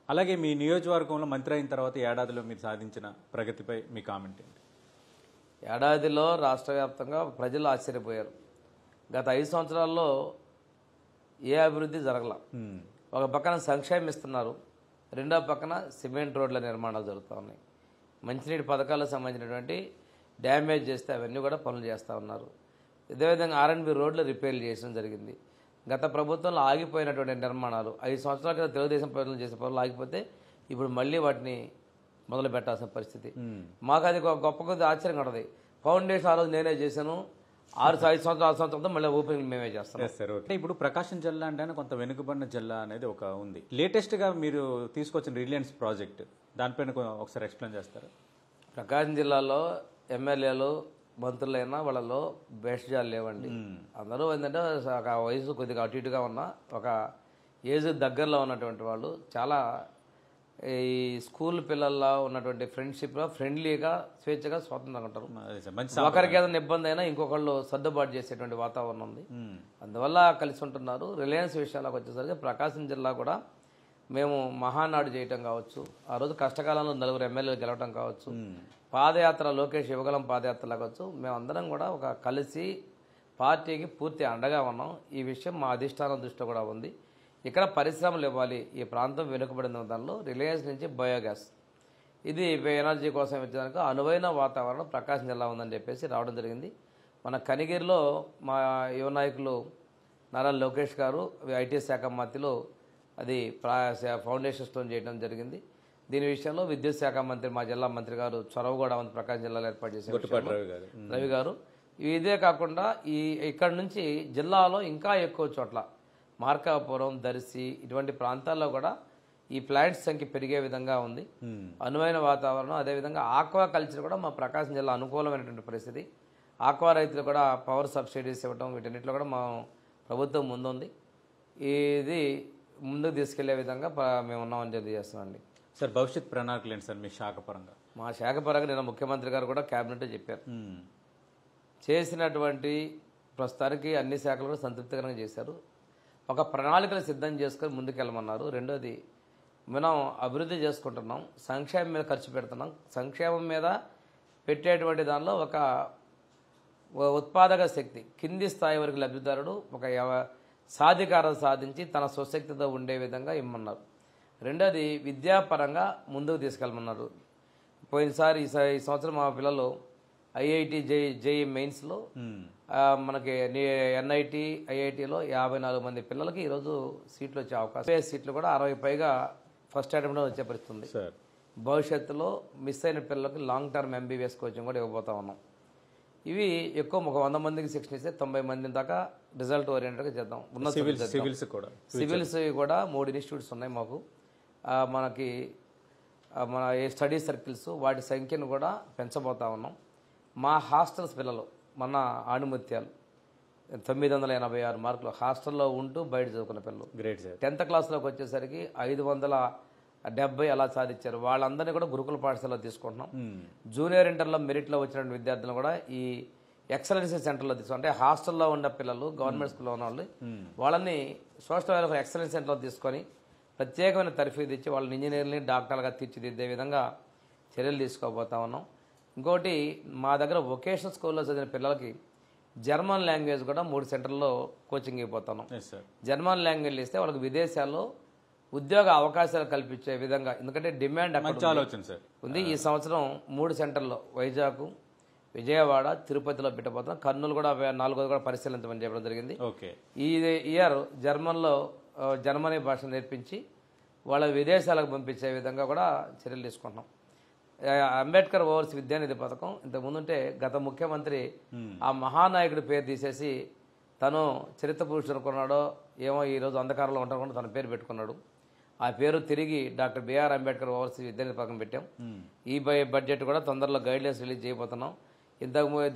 అలాగే మీ నియోజకవర్గంలో మంత్రి అయిన తర్వాత ఏడాదిలో మీరు సాధించిన ప్రగతిపై మీ కామెంట్ ఏంటి? ఏడాదిలో రాష్ట్ర వ్యాప్తంగా ప్రజలు ఆశ్చర్యపోయారు. గత 5 సంవత్సరాల్లో ఏ అభివృద్ధి జరగల. ఒక పక్కన సంక్షేమం ఇస్తున్నారు, రెండో పక్కన సిమెంట్ రోడ్ల నిర్మాణాలు జరుగుతూ ఉన్నాయి. మంచినీటి పథకాలకు సంబంధించినటువంటి డ్యామేజ్ చేస్తే అవన్నీ కూడా పనులు చేస్తూ ఉన్నారు. అదేవిధంగా ఆర్ఎన్బి రోడ్లు రిపేర్లు చేయడం జరిగింది. గత ప్రభుత్వంలో ఆగిపోయినటువంటి నిర్మాణాలు 5 సంవత్సరాల క్రితం తెలుగుదేశం ప్రభుత్వం చేసే పనులు ఆగిపోతే ఇప్పుడు మళ్ళీ వాటిని మొదలు పెట్టాల్సిన పరిస్థితి. మాకు అది గొప్ప కొద్ది ఆశ్చర్యంగా ఉంటుంది. ఫౌండేషన్ ఆ రోజు నేనే చేశాను, 6 సంవత్సరాలతో మళ్ళీ ఓపెనింగ్ మేమే చేస్తాం. అంటే ఇప్పుడు ప్రకాశం జిల్లా అంటే కొంత వెనుకబడిన జిల్లా అనేది ఒక ఉంది. లేటెస్ట్ గా మీరు తీసుకొచ్చిన రిలయన్స్ ప్రాజెక్ట్ దానిపైన ఒకసారి ఎక్స్ప్లెయిన్ చేస్తారా? ప్రకాశం జిల్లాలో ఎమ్మెల్యేలు మంత్రులైనా వాళ్ళలో భేషజాలు లేవండి. అందరూ ఏంటంటే ఒక వయసు కొద్దిగా అటు ఇటుగా ఉన్న ఒక ఏజ్ దగ్గరలో ఉన్నటువంటి వాళ్ళు చాలా ఈ స్కూల్ పిల్లల్లో ఉన్నటువంటి ఫ్రెండ్షిప్లో ఫ్రెండ్లీగా స్వేచ్ఛగా స్వాతంత్రంగా ఉంటారు. ఒకరికి ఏదైనా ఇబ్బంది అయినా ఇంకొకళ్ళు సర్దుబాటు చేసేటువంటి వాతావరణం ఉంది. అందువల్ల కలిసి ఉంటున్నారు. రిలయన్స్ విషయాలకు వచ్చేసరికి ప్రకాశం జిల్లా కూడా మేము మహానాడు చేయటం కావచ్చు, ఆ రోజు కష్టకాలంలో 4 ఎమ్మెల్యేలు గెలవటం కావచ్చు, పాదయాత్ర లోకేష్ యువగలం పాదయాత్ర కావచ్చు, మేమందరం కూడా ఒక కలిసి పార్టీకి పూర్తి అండగా ఉన్నాం. ఈ విషయం మా అధిష్టానం దృష్టిలో కూడా ఉంది. ఇక్కడ పరిశ్రమలు ఇవ్వాలి, ఈ ప్రాంతం వెనుకబడిన దానిలో రిలయన్స్ నుంచి బయోగ్యాస్ ఇది ఎనర్జీ కోసం ఇచ్చేదానికి అనువైన వాతావరణం ప్రకాశం జిల్లా ఉందని చెప్పేసి రావడం జరిగింది. మన కనిగిరిలో మా యువ నాయకులు నారా లోకేష్ గారు ఐటీ శాఖ మంత్రిలో అది ఫౌండేషన్ స్టోన్ చేయడం జరిగింది. దీని విషయంలో విద్యుత్ శాఖ మంత్రి మా జిల్లా మంత్రి గారు చొరవ కూడా ప్రకాశం జిల్లాలో ఏర్పాటు చేశారు రవి గారు. ఇదే కాకుండా ఇక్కడ నుంచి జిల్లాలో ఇంకా ఎక్కువ చోట్ల మార్కాపురం, దర్శి ఇటువంటి ప్రాంతాల్లో కూడా ఈ ప్లాంట్స్ సంఖ్య పెరిగే విధంగా ఉంది. అనువైన వాతావరణం, అదేవిధంగా ఆక్వా కల్చర్ కూడా మా ప్రకాశం జిల్లా అనుకూలమైనటువంటి పరిస్థితి. ఆక్వా రైతులు కూడా పవర్ సబ్సిడీస్ ఇవ్వడం వీటన్నిటిలో కూడా మా ప్రభుత్వం ముందుంది. ఇది ముందుకు తీసుకెళ్లే విధంగా మేము ఉన్నామని తెలియజేస్తున్నామండి. సార్ భవిష్యత్ ప్రణాళికలు ఏంటి సార్ మీ శాఖ పరంగా? మా శాఖ పరంగా నిన్న ముఖ్యమంత్రి గారు కూడా క్యాబినెట్ చెప్పారు. చేసినటువంటి ప్రస్తుతానికి అన్ని శాఖలు కూడా సంతృప్తికరంగా చేశారు. ఒక ప్రణాళికలు సిద్ధం చేసుకొని ముందుకెళ్ళమన్నారు. రెండోది మనం అభివృద్ధి చేసుకుంటున్నాం, సంక్షేమం మీద ఖర్చు పెడుతున్నాం. సంక్షేమం మీద పెట్టేటువంటి దానిలో ఒక ఉత్పాదక శక్తి కింది స్థాయి వరకు లబ్ధిదారుడు ఒక సాధికారత సాధించి తన స్వశక్తితో ఉండే విధంగా ఇమ్మన్నారు. రెండోది విద్యాపరంగా ముందుకు తీసుకెళ్ళమన్నారు. పోయినసారి ఈ సంవత్సరం మా పిల్లలు ఐఐటి జేఈ మెయిన్స్లో మనకి ఎన్ఐటి ఐఐటిలో 54 మంది పిల్లలకి ఈరోజు సీట్లు వచ్చే అవకాశం, సీట్లు కూడా 60 పైగా ఫస్ట్ అటెంప్ట్లో వచ్చే పరిస్థితుంది. భవిష్యత్తులో మిస్ అయిన పిల్లలకి లాంగ్ టర్మ్ ఎంబీబీఎస్ కోచింగ్ కూడా ఇవ్వబోతా ఉన్నాం. ఇవి ఎక్కువ ఒక 100 మందికి శిక్షణ ఇస్తే 90 మంది దాకా రిజల్ట్ ఓరియంటెడ్గా చేద్దాం. సివిల్స్ కూడా 3 ఇన్స్టిట్యూట్స్ ఉన్నాయి మాకు. మనకి మన స్టడీ సర్కిల్స్ వాటి సంఖ్యను కూడా పెంచబోతా ఉన్నాం. మా హాస్టల్స్ పిల్లలు మన ఆణిముత్యాలు 986 మార్కులు హాస్టల్లో ఉంటూ బయట చదువుకున్న పిల్లలు గ్రేట్ సార్. 10th క్లాస్లోకి వచ్చేసరికి 570 అలా సాధించారు. వాళ్ళందరినీ కూడా గురుకుల పాఠశాలలో తీసుకుంటున్నాం. జూనియర్ ఇంటర్లో మెరిట్లో వచ్చిన విద్యార్థులను కూడా ఈ ఎక్సలెన్సీ సెంటర్లో తీసుకుంటాం. అంటే హాస్టల్లో ఉన్న పిల్లలు గవర్నమెంట్ స్కూల్లో ఉన్న వాళ్ళు వాళ్ళని సోషల్ వెల్ఫేర్ ఎక్సలెన్స్ సెంటర్లో తీసుకొని ప్రత్యేకమైన తర్ఫీదు ఇచ్చి వాళ్ళని ఇంజనీర్ని డాక్టర్లుగా తీర్చిదిద్దే విధంగా చర్యలు తీసుకోబోతా ఉన్నాం. ఇంకోటి మా దగ్గర వొకేషనల్ స్కూల్లో చదివిన పిల్లలకి జర్మన్ లాంగ్వేజ్ కూడా 3 సెంటర్లో కోచింగ్ ఇవ్వబోతున్నాం. జర్మన్ లాంగ్వేజ్ ఇస్తే వాళ్ళకి విదేశాల్లో ఉద్యోగ అవకాశాలు కల్పించే విధంగా, ఎందుకంటే డిమాండ్ ఉంది. ఈ సంవత్సరం 3 సెంటర్లో వైజాగ్, విజయవాడ, తిరుపతిలో పెట్టబోతున్నాం. కర్నూలు కూడా 4వ కూడా పరిశీలించమని చెప్పడం జరిగింది. ఈ ఇయర్ జర్మనీ భాష నేర్పించి వాళ్ళ విదేశాలకు పంపించే విధంగా కూడా చర్యలు తీసుకుంటున్నాం. అంబేద్కర్ ఓవర్సీస్ విద్యానిధి పథకం ఇంతకుముందుంటే గత ముఖ్యమంత్రి ఆ మహానాయకుడి పేరు తీసేసి తను చరిత్ర పురుషుడు అనుకున్నాడో ఏమో ఈరోజు అంధకారంలో ఉంటారనుకుంటే తన పేరు పెట్టుకున్నాడు. ఆ పేరు తిరిగి డాక్టర్ బిఆర్ అంబేద్కర్ ఓవర్సీస్ విద్యానిధి పథకం పెట్టాం. ఈ బడ్జెట్ కూడా తొందరలో గైడ్లైన్స్ రిలీజ్ చేయబోతున్నాం.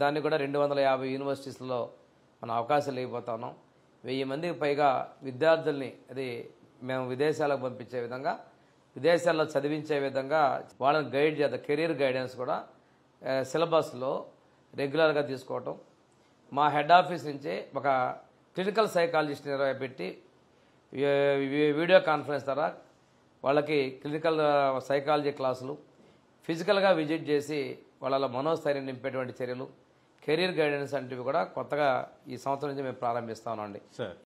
దాన్ని కూడా 250 యూనివర్సిటీస్లో మనం అవకాశాలు ఇవ్వబోతా ఉన్నాం. 1000 మందికి పైగా విద్యార్థుల్ని అది మేము విదేశాలకు పంపించే విధంగా, విదేశాల్లో చదివించే విధంగా వాళ్ళని గైడ్ చేద్దాం. కెరీర్ గైడెన్స్ కూడా సిలబస్లో రెగ్యులర్గా తీసుకోవటం. మా హెడ్ ఆఫీస్ నుంచే ఒక క్లినికల్ సైకాలజిస్ట్ పెట్టి వీడియో కాన్ఫరెన్స్ ద్వారా వాళ్ళకి క్లినికల్ సైకాలజీ క్లాసులు, ఫిజికల్గా విజిట్ చేసి వాళ్ళ మనోస్థైర్యం నింపేటువంటి చర్యలు, కెరీర్ గైడెన్స్ వంటివి కూడా కొత్తగా ఈ సంవత్సరం నుంచి మేము ప్రారంభిస్తా ఉన్నామండి. సార్